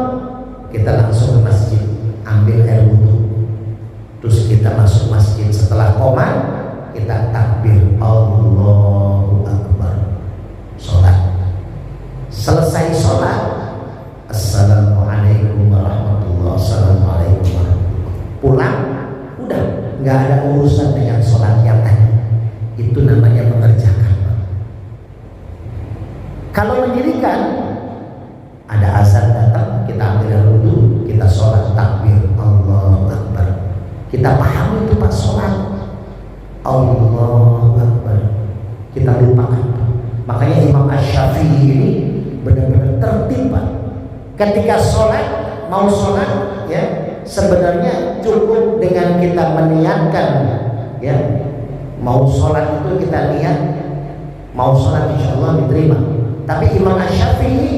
kita langsung ke masjid, ambil air wudhu, terus kita masuk masjid. Setelah qomat, kita takbir, Allahu Akbar, sholat. Selesai sholat, Assalamualaikum warahmatullahi wabarakatuh. Pulang, udah nggak ada urusan dengan sholat yang tadi. Itu namanya mengerjakan. Kalau mendirikan, ada azan datang, kita ambil wudhu, kita sholat takbir, Allahu Akbar. Kita paham itu pas sholat, Allahu Akbar. Kita lupakan. Makanya Imam Asy-Syafi'i ini benar-benar tertib, Pak. Ketika sholat, mau sholat, ya sebenarnya cukup dengan kita meniatkan, ya mau sholat itu kita niat, mau sholat insya Allah diterima. Tapi Imam Asy-Syafi'i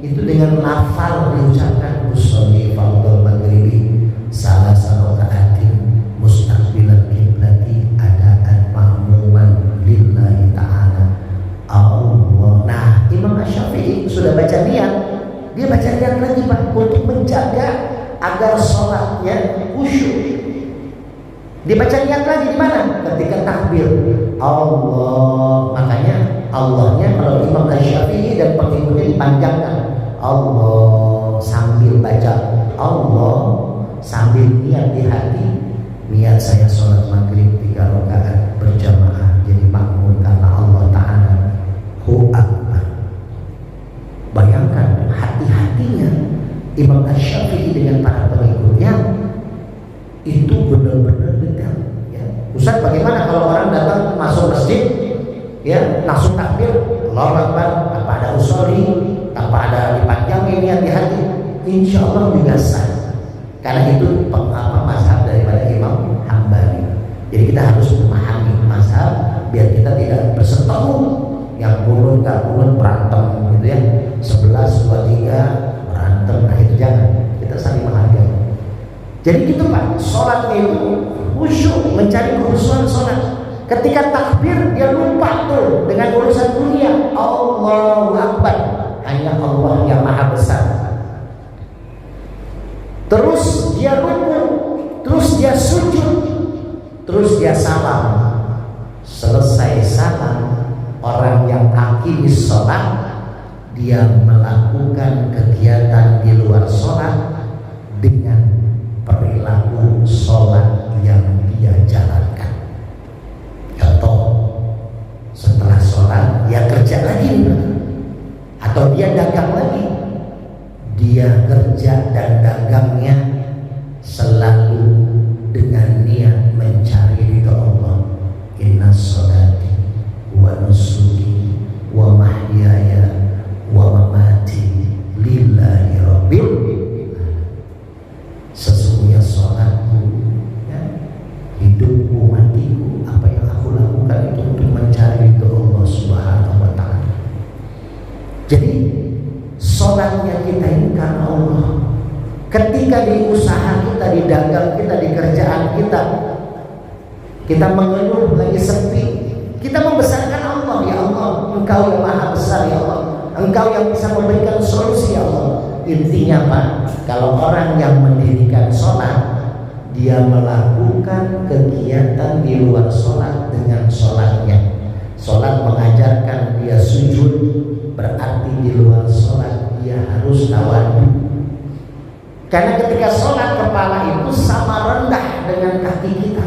itu dengan lafal diucapkan, usolli fardhu maghribi salah rakaatin mustaqbilal qiblati adaan ma'muman lillahi ta'ala Allah. Nah, Imam Asy-Syafi'i sudah baca niat, dia baca niat lagi Pak, untuk menjaga agar sholatnya khusyuk. Dibaca niat lagi di mana? Ketika takbir, Allah. Makanya Allahnya kalau Imam Asy-Syafi'i dan pengikutnya dipanjangkan, Allah sambil baca Allah, sambil niat di hati, niat saya sholat maghrib 3 rakaat berjamaah jadi makmum karena Allah Ta'ala Hu Akbar. Bayangkan hati-hatinya Imam Asy-Syafi'i dengan para pengikutnya itu benar-benar detail, ya. Ustaz, bagaimana kalau orang datang masuk masjid, ya langsung takbir Allahu Akbar, tanpa ada usolli, tanpa ada dipanjangin niat di hati, insya Allah juga sah. Karena itu mazhab daripada Imam Hambali. Jadi kita harus memahami mazhab biar kita tidak berseteru, yang kunut gak kunut berantem gitu ya, 11, 2, 3 berantem. Nah itu jangan, kita saling menghargai. Jadi gitu Pak, sholatnya itu khusyuk, mencari kekhusyuan sholat. Ketika takbir dia lupa tuh dengan urusan dunia, Allahu Akbar, hanya Allah yang maha besar. Terus dia ruku, terus dia sujud, terus dia salam. Selesai salam, orang yang akimis sholat, dia melakukan kegiatan di luar sholat dengan perilaku sholat yang dia jalankan. Contoh, setelah sholat dia kerja lagi, atau dia dagang lagi. Dia kerja dan dagangnya selalu dengan niat mencari ridho Allah. Inna sholati wa nusuki wa mahyaya wa mamati lillahi rabbil. Sesungguhnya sholatku, ya, hidupku, matiku, apa yang aku lakukan itu untuk mencari ridho Allah Subhanahu wa Ta'ala. Jadi sholatnya kita ini karena Allah. Ketika di usaha kita, di dagang kita, di kerjaan kita, kita mengeluh lagi sepi, kita membesarkan Allah. Ya Allah, Engkau yang maha besar ya Allah, Engkau yang bisa memberikan solusi ya Allah. Intinya Pak, kalau orang yang mendirikan sholat, dia melakukan kegiatan di luar sholat dengan sholatnya. Sholat mengajarkan dia sujud, berarti di luar sholat dia harus tawadhu. Karena ketika sholat kepala itu sama rendah dengan kaki kita.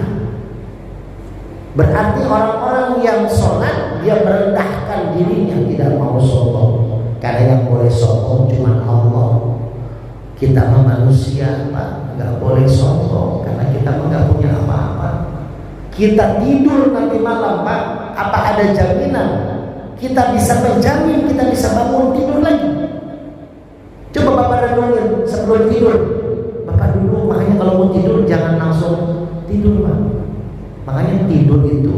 Berarti orang-orang yang sholat dia merendahkan dirinya, tidak mau sombong. Karena yang boleh sombong cuma Allah. Kita manusia Pak, nggak boleh sombong karena kita nggak punya apa-apa. Kita tidur nanti malam Pak, apa ada jaminan kita bisa menjamin kita bisa bangun tidur lagi? Coba Bapak renungin sebelum tidur. Bapak dulu makanya kalau mau tidur jangan langsung tidur Pak. Makanya tidur itu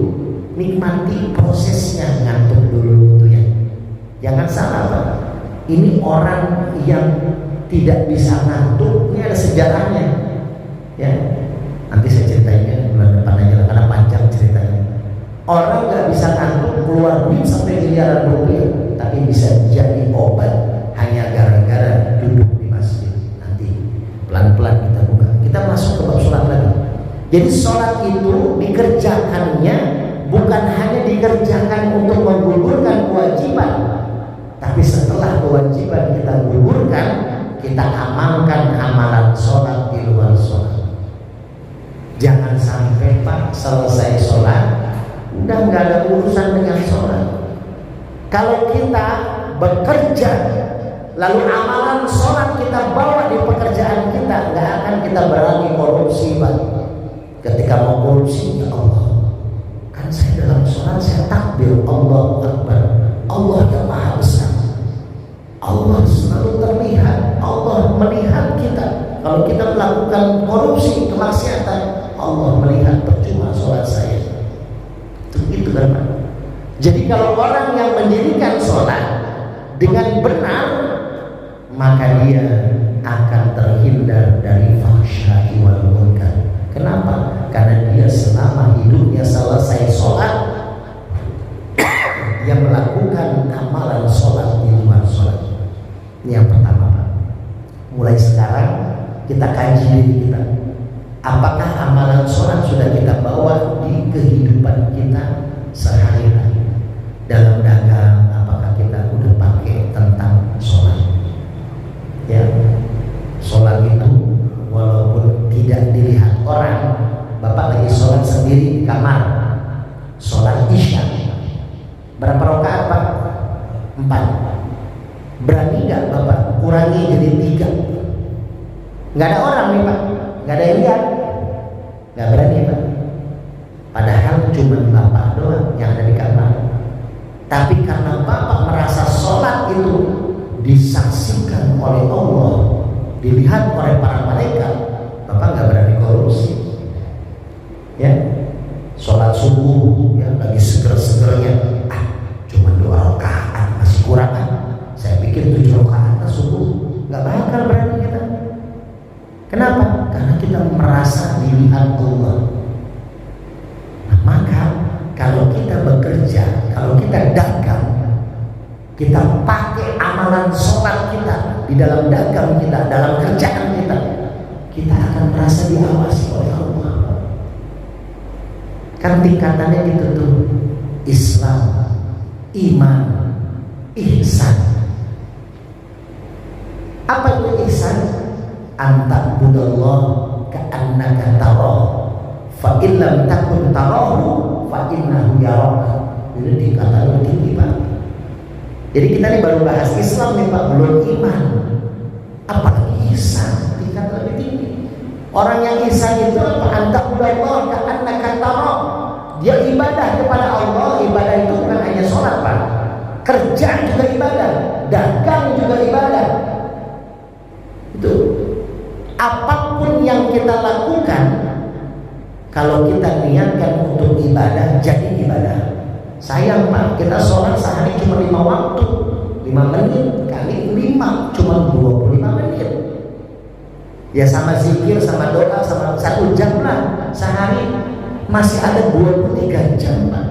nikmati prosesnya, ngantuk dulu tuh ya. Jangan salah Pak. Ini orang yang tidak bisa ngantuk, ini ada sejarahnya. Ya, nanti saya ceritainnya bulan depan aja lah, karena panjang ceritanya. Orang nggak bisa ngantuk, keluar duit sampai miliaran rupiah, tapi bisa jadi obat hanya gara-gara duduk di masjid. Nanti pelan-pelan kita buka, kita masuk ke bab sholat lagi. Jadi sholat itu dikerjakannya bukan hanya dikerjakan untuk menggugurkan kewajiban, tapi setelah kewajiban kita gugurkan, kita amalkan amalan sholat di luar sholat. Jangan sampai Pak selesai sholat udah nggak ada urusan dengan sholat. Kalau kita bekerja lalu amalan sholat kita bawa di pekerjaan kita, nggak akan kita berani korupsi Pak. Ketika mau korupsi, ya Allah, kan saya dalam sholat saya takbir Allahu Akbar, Allah yang maha besar, Allah selalu terlihat, Allah melihat kita. Kalau kita melakukan korupsi, kemaksiatan, Allah melihat, percuma sholat saya. Itu kan Pak. Jadi kalau orang yang mendirikan sholat dengan benar, maka dia akan terhindar dari fahsya'i wal munkar. Kenapa? Karena dia selama hidupnya selesai sholat, dia melakukan amalan sholat di luar sholat. Ini yang pertama Pak. Mulai sekarang kita kaji diri kita. Apakah amalan sholat sudah kita bawa di kehidupan kita sehari-hari? Dalam dagang, apakah kita udah pakai tentang sholat? Ya, sholat itu walaupun tidak dilihat orang, Bapak lagi sholat sendiri di kamar, sholat isya, berapa rakaat Pak? 4. Berani nggak Bapak kurangi jadi 3? Nggak ada orang nih Pak, nggak ada yang lihat, nggak berani Pak. Padahal cuma Bapak doang yang ada di kamar. Tapi karena Bapak merasa sholat itu disaksikan oleh Allah, dilihat oleh para malaikat, Bapak nggak berani korupsi. Ya, sholat subuh ya lagi seger-segernya, cuma 2 rakaat masih kurang kan? Saya pikir 7 rakaat subuh, nggak bakal berani kita. Kenapa? Karena kita merasa dilihat Allah. Nah, maka kalau kita bekerja, kalau kita dagang, kita pakai amalan sholat kita di dalam dagang kita, dalam kerjaan kita, kita akan merasa diawasi oleh Allah. Kan tingkatannya gitu tuh, Islam, iman, ihsan. Apa itu ihsan? Anta budallah ka'annaka tarah, fa illam takun tarahu fa innahu yarak. Ini tingkatan tinggi Pak. Jadi kita nih baru bahas Islam nih Pak, belum iman. Apalagi ihsan, tingkat lebih tinggi. Orang yang ihsan itu apa? Anta budallah ka'annaka tarah. Dia ibadah kepada Allah. Ibadah itu bukan hanya sholat Pak, kerja juga ibadah, dagang juga ibadah. Itu apapun yang kita lakukan, kalau kita niatkan untuk ibadah, jadi ibadah. Sayang Pak, kita sholat sehari cuma 5 waktu, 5 menit kali 5 cuma 25 menit. Ya sama zikir, sama doa, sama 1 jam lah sehari. Masih ada 23 jam Pak.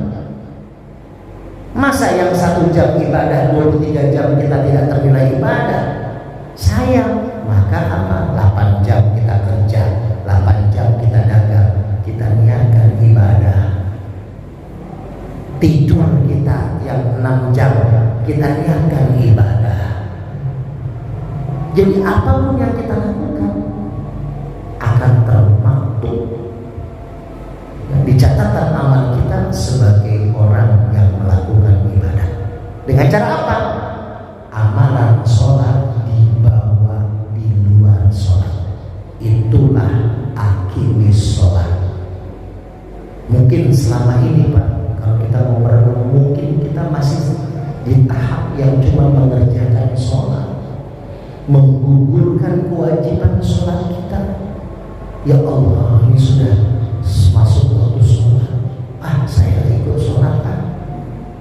Masa yang 1 jam ibadah, 23 jam kita tidak ternilai ibadah? Sayang. Maka apa? 8 jam kita kerja, 8 jam kita dagang, kita niatkan ibadah. Tidur kita yang 6 jam, kita niatkan ibadah. Jadi apapun yang kita lakukan akan termaktub di catatan amal kita sebagai orang yang melakukan ibadah. Dengan cara apa? Amalan sholat dibawa di luar sholat. Itulah Mungkin selama ini Pak, kalau kita mau merenung, mungkin kita masih di tahap yang cuma mengerjakan sholat, menggugurkan kewajiban sholat kita. Ya Allah, ini sudah masuk waktu sholat, saya ikut sholat kan,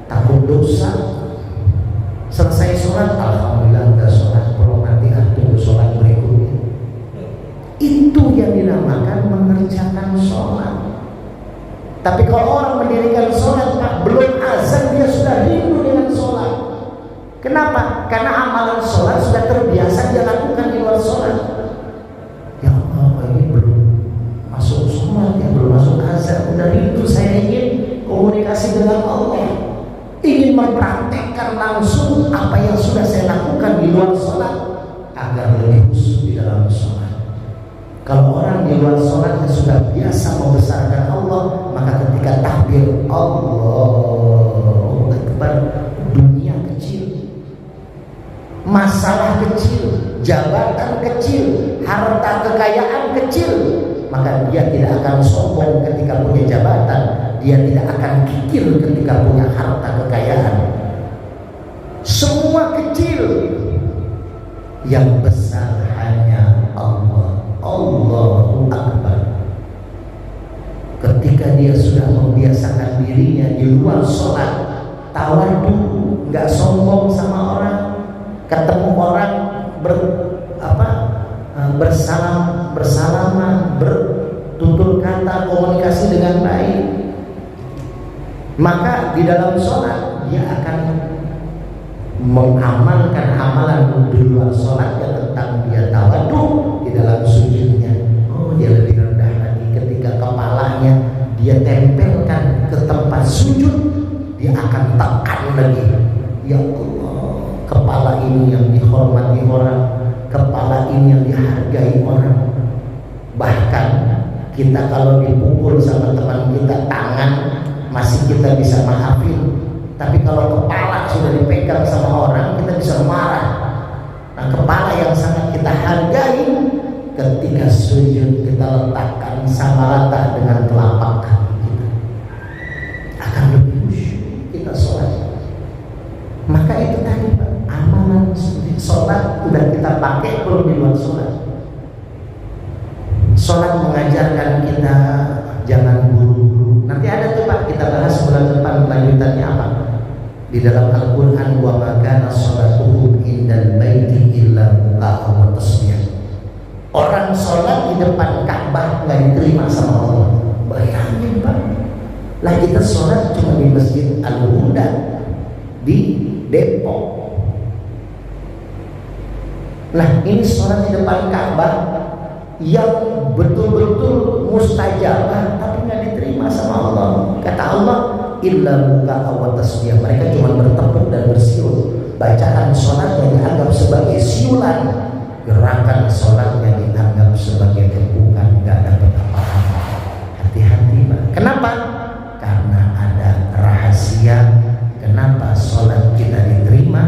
takut dosa. Selesai sholat, alhamdulillah udah sholat, belum nanti tunggu sholat berikutnya. Itu yang dinamakan mengerjakan sholat. Tapi kalau orang mendirikan sholat Pak, belum azan dia sudah rindu dengan sholat. Kenapa? Karena amalan sholat sudah terbiasa dia lakukan di luar sholat. Ya Allah, ini belum masuk sholat, ya belum masuk azan, udah rindu, saya ingin komunikasi dengan Allah, ingin mempraktekkan langsung apa yang sudah saya lakukan di luar sholat agar lebih khusyuk di dalam sholat. Kalau orang di luar sholatnya sudah biasa membesarkan Allah, maka ketika takbir Allahu Akbar, dunia kecil, masalah kecil, jabatan kecil, harta kekayaan kecil, maka dia tidak akan sombong ketika punya jabatan, dia tidak akan kikir ketika punya harta kekayaan. Semua kecil, yang besar hanya Allah. Allahu Akbar. Ketika dia sudah membiasakan dirinya di luar sholat, tawadu, nggak sombong sama orang, ketemu orang bersalaman, bertutur kata, komunikasi dengan baik, maka di dalam sholat dia akan mengamalkan amalan di luar sholatnya tentang dia tawadu di dalam sujudnya. Dia lebih rendah lagi ketika kepalanya dia tempelkan ke tempat sujud, dia akan tekan lagi. Ya Allah, kepala ini yang dihormati orang, kepala ini yang dihargai orang. Bahkan kita kalau dipukul sama teman kita, tangan masih kita bisa maafin, tapi kalau kepala sudah dipegang sama orang, kita bisa marah. Nah, kepala yang sangat kita hargai, ketika sujud kita letakkan sama rata dengan telapak kaki kita, akan lebih khusyuk kita sholat. Maka itu tadi Pak, amalan sholat udah kita pakai belum di luar sholat. Sholat mengajarkan kita jangan buru-buru. Nanti ada tuh Pak, kita bahas bulan depan lanjutannya apa. Di dalam Al-Quran, wa ma kana sholatuhum indal baiti illa muka'an wa tasbih. Orang sholat di depan Ka'bah nggak diterima sama Allah. Bayangin Pak, lah kita sholat cuma di Masjid Al-Huda di Depok. Lah ini sholat di depan Ka'bah yang betul-betul mustajabah, tapi nggak diterima sama Allah. Kata Allah, illa muka'an wa tasbih. Mereka cuma bertepuk dan bersiul. Bacaan sholatnya dianggap sebagai siulan, gerakan sholatnya dianggap sebagai tepukan, nggak dapat apa-apa. Hati-hati Pak. Kenapa? Karena ada rahasia kenapa sholat kita diterima.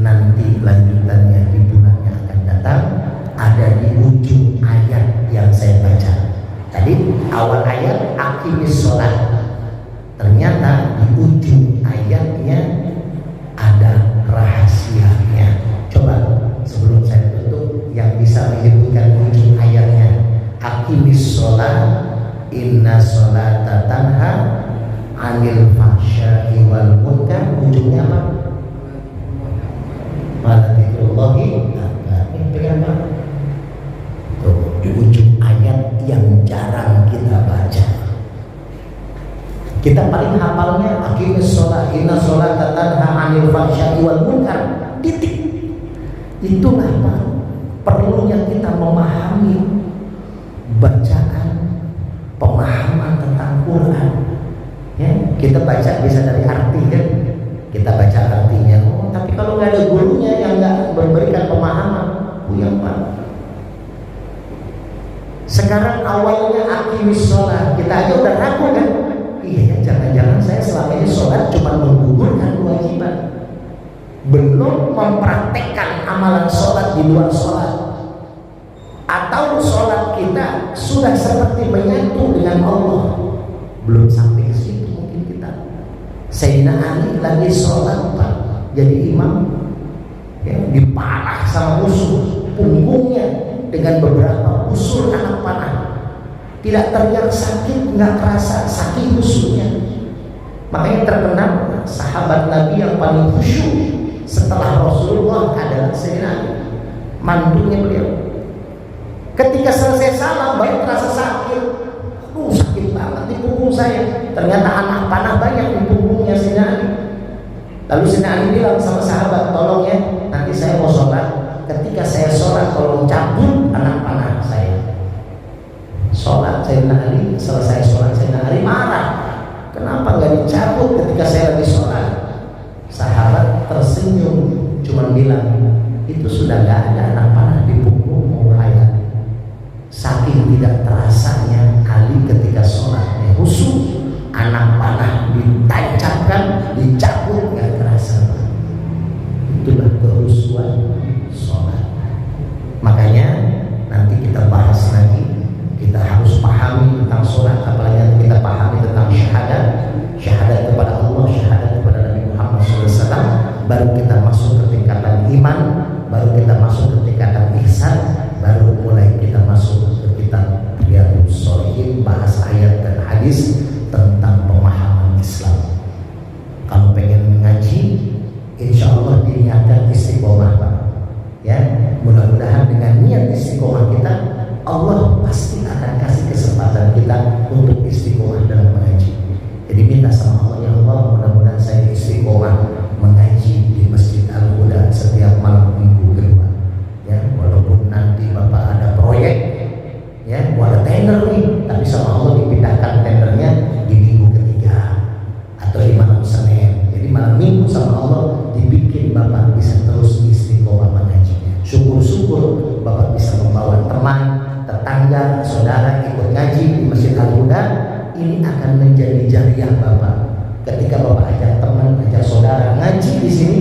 Nanti lanjutannya di bulan yang akan datang, ada di ujung ayat yang saya baca. Tadi awal ayat aqimis sholat, ternyata di ujung ayatnya ada rahasianya. Coba sebelum saya tutup, yang bisa menyebutkan ujung ayatnya, aqimis sholat inna sholata tanha anil fahsya'i wal munkar. Ujungnya apa? Waladzikrullahi akbar. Ini pegang Pak. Tuh, di ujung ayat yang jarang kita baca. Kita paling hafalnya aqimis sholat inna sholata tanha anil fahsya'i wal munkar. Titik. Itulah Pak, perlunya kita memahami bacaan, pemahaman tentang Quran. Ya, kita baca bisa dari arti kan, kita baca artinya. Oh, tapi kalau nggak ada gurunya yang nggak memberikan pemahaman, puyeng Pak. Sekarang awalnya aqimis sholat, kita aja udah ragu kan? Iya, jangan-jangan saya selama ini sholat cuma menggugurkan kewajiban, belum mempraktekkan amalan sholat di luar sholat. Atau sholat kita sudah seperti menyatu dengan Allah, belum sampai ke situ mungkin kita. Sayyidina Ali lagi sholat Pak, jadi imam, ya, dipanah sama musuh, punggungnya dengan beberapa busur anak panah, tidak teriak sakit, nggak kerasa sakit musuhnya. Makanya terkenal sahabat Nabi yang paling khusyuk setelah Rasulullah adalah Sayyidina Ali, mantunya beliau. Ketika selesai salam baru terasa sakit, sakit banget di punggung saya. Ternyata anak panah banyak di punggungnya Sayyidina Ali. Lalu Sayyidina Ali bilang sama sahabat, tolong ya, nanti saya mau sholat. Ketika saya sholat tolong cabut anak panah saya. Sholat Sayyidina Ali, selesai sholat Sayyidina Ali marah, kenapa nggak dicabut ketika saya lagi sholat? Sahabat tersenyum, cuma bilang, itu sudah nggak ada anak panah di punggungmu hayat. Saking tidak terasanya Ali ketika sholatnya khusyuk, anak panah ditancapkan, dicabut, nggak terasa. Itulah kehusuan sholat. Makanya nanti kita bahas lagi, kita harus pahami tentang sholat, apalagi kita pahami tentang syahadat, syahadat kepada Allah, syahadat kepada Nabi Muhammad SAW, baru kita masuk ke tingkatan iman, baru kita masuk ke tingkatan ihsan, baru mulai kita masuk ke kitab Riyadhus Shalihin, bahas ayat dan hadis tentang pemahaman Islam. Kalau pengen ngaji, insya Allah diniatkan istiqomah Pak. Ya, mudah-mudahan dengan niat istiqomah kita, Allah pasti akan kasih kesempatan kita untuk istiqomah dalam mengaji. Jadi minta sama Allah, ya Allah, mudah-mudahan saya istiqomah mengaji di Masjid Al-Huda setiap malam minggu kedua. Ya, walaupun nanti Bapak ada proyek, ya, ada tender nih, tapi sama Allah dipindahkan tendernya di minggu ketiga atau di malam Senin. Jadi malam minggu sama Allah dibikin Bapak bisa terus istiqomah mengaji. Syukur-syukur Bapak bisa membawa teman, tetangga, saudara ikut ngaji di Masjid Al-Huda. Ini akan menjadi jariah Bapak. Ketika Bapak ajak teman, ajak saudara ngaji di sini,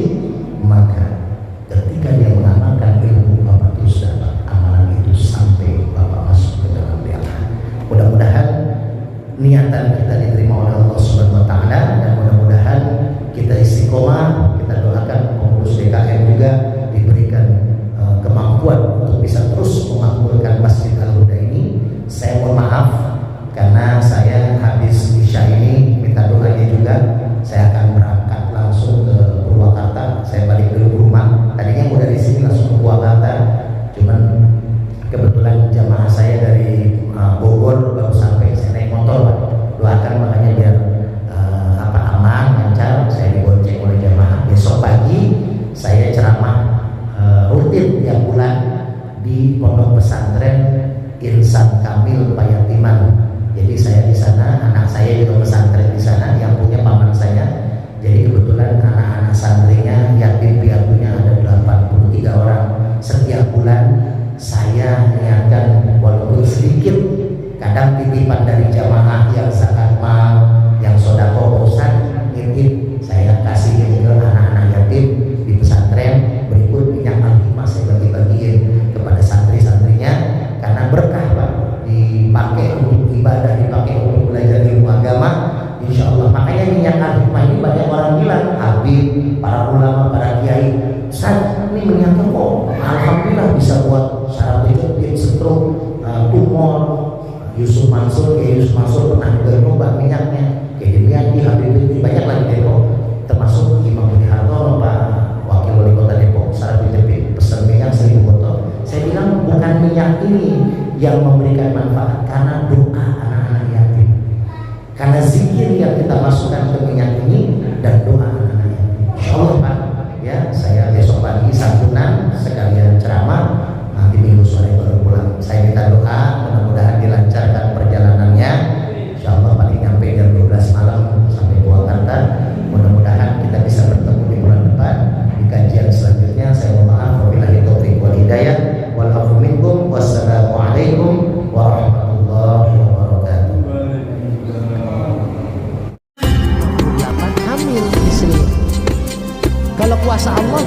maka ketika dia mengamalkan ilmu, Bapak terus dapat amalan itu sampai Bapak masuk ke dalam neraka. Mudah-mudahan niatan kita diterima oleh Allah Subhanahu wa taala, dan mudah-mudahan kita istiqomah. Kita doakan pengurus DKM juga diberikan kemampuan untuk bisa terus memakmurkan Masjid Al-Huda ini. Saya mohon maaf karena saya habis isya ini minta doanya juga. Saya akan berangkat langsung ke Purwakarta. Saya balik dulu ke rumah. Tadinya mau dari sini langsung ke Purwakarta, cuman kebetulan jamaah saya dari Bogor baru sampai. Saya naik motor Pak. Doakan makanya biar aman, lancar. Saya dibonceng oleh jamaah. Besok pagi saya ceramah rutin tiap bulan di Pondok Pesantren Insan Kamil Payatiman. Jadi saya di sana, anak saya juga pesantren di sana, yang punya paman saya. Jadi kebetulan anak-anak santrinya, yatim piatunya ada 83 orang. Setiap bulan saya niatkan walaupun sedikit, kadang titipan dari jamaah yang zakat mal, yang sodako bosan, nitip saya kasih ke anak-anak yatim di pesantren. Berikut minyak al-hikmah saya bagi-bagiin kepada santri-santrinya, karena berkah Pak, dipakai untuk ibadah, dipakai untuk belajar ilmu agama, insya Allah. Makanya minyak al-hikmah ini banyak orang bilang, habib, para ulama, para kiai, Ustaz, ini minyaknya kok alhamdulillah bisa buat saraf kejepit, stroke, tumor. Yusuf Mansur, Kiai Yusuf Mansur pernah juga nyoba minyaknya. Kiai Dimyati, Habib itu banyak lagi Depok, termasuk Imam Budi Hartono, Pak Wakil Wali Kota Depok, saraf kejepit, pesan minyak 1000 botol. Saya bilang bukan minyak ini yang memberikan manfaat, karena doa anak-anak yatim, karena zikir yang kita masukkan ke minyak ini, dan doa anak-anak yatim. Insya Allah Pak, ya, saya besok pagi santunan sekalian ceramah, nanti minggu sore baru pulang. Saya minta doa, mudah-mudahan dilancarkan perjalanannya. Insya Allah paling nyampe jam 12 malam sampai Purwakarta. Mudah-mudahan kita bisa bertemu di bulan depan di kajian selanjutnya. Saya mohon maaf, wabillahi taufiq wal hidayah, wal afu minkum, wassalamualaikum warahmatullahi wabarakatuh. 8 hamil istri. Kalau kuasa Allah